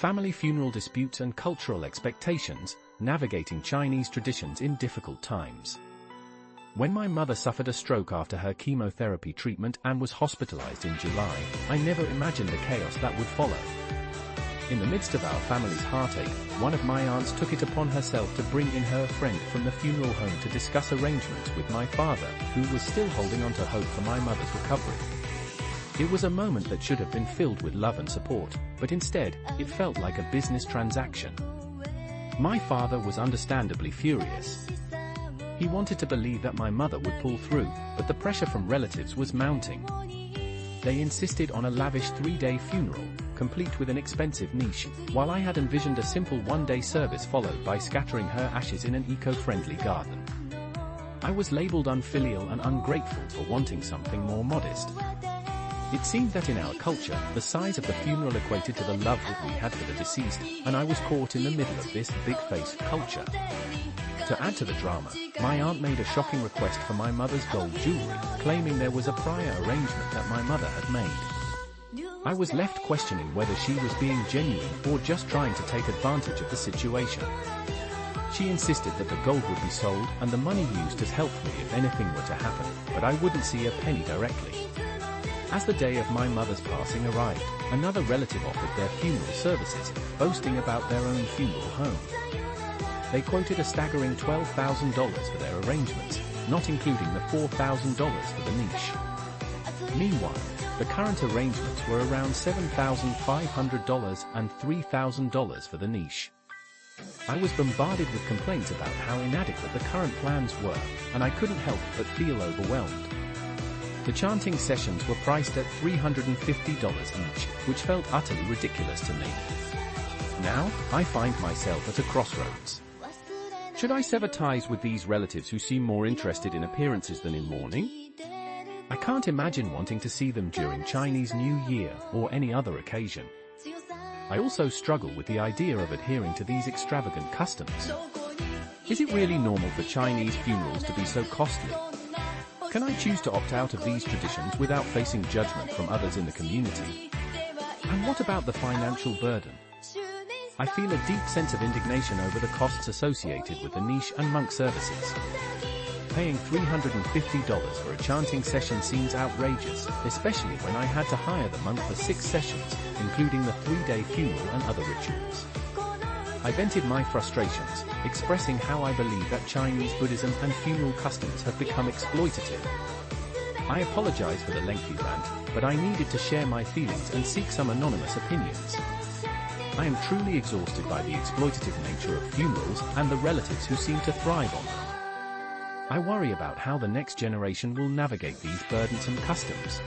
Family funeral disputes and cultural expectations, navigating Chinese traditions in difficult times. When my mother suffered a stroke after her chemotherapy treatment and was hospitalized in July, I never imagined the chaos that would follow. In the midst of our family's heartache, one of my aunts took it upon herself to bring in her friend from the funeral home to discuss arrangements with my father, who was still holding on to hope for my mother's recovery. It was a moment that should have been filled with love and support, but instead, it felt like a business transaction. My father was understandably furious. He wanted to believe that my mother would pull through, but the pressure from relatives was mounting. They insisted on a lavish 3-day funeral, complete with an expensive niche, while I had envisioned a simple 1-day service followed by scattering her ashes in an eco-friendly garden. I was labeled unfilial and ungrateful for wanting something more modest. It seemed that in our culture, the size of the funeral equated to the love that we had for the deceased, and I was caught in the middle of this big-face culture. To add to the drama, my aunt made a shocking request for my mother's gold jewelry, claiming there was a prior arrangement that my mother had made. I was left questioning whether she was being genuine or just trying to take advantage of the situation. She insisted that the gold would be sold and the money used as help for me if anything were to happen, but I wouldn't see a penny directly. As the day of my mother's passing arrived, another relative offered their funeral services, boasting about their own funeral home. They quoted a staggering $12,000 for their arrangements, not including the $4,000 for the niche. Meanwhile, the current arrangements were around $7,500 and $3,000 for the niche. I was bombarded with complaints about how inadequate the current plans were, and I couldn't help but feel overwhelmed. The chanting sessions were priced at $350 each, which felt utterly ridiculous to me. Now, I find myself at a crossroads. Should I sever ties with these relatives who seem more interested in appearances than in mourning? I can't imagine wanting to see them during Chinese New Year or any other occasion. I also struggle with the idea of adhering to these extravagant customs. Is it really normal for Chinese funerals to be so costly? Can I choose to opt out of these traditions without facing judgment from others in the community? And what about the financial burden? I feel a deep sense of indignation over the costs associated with the niche and monk services. Paying $350 for a chanting session seems outrageous, especially when I had to hire the monk for 6 sessions, including the 3-day funeral and other rituals. I vented my frustrations, expressing how I believe that Chinese Buddhism and funeral customs have become exploitative. I apologize for the lengthy rant, but I needed to share my feelings and seek some anonymous opinions. I am truly exhausted by the exploitative nature of funerals and the relatives who seem to thrive on them. I worry about how the next generation will navigate these burdensome customs.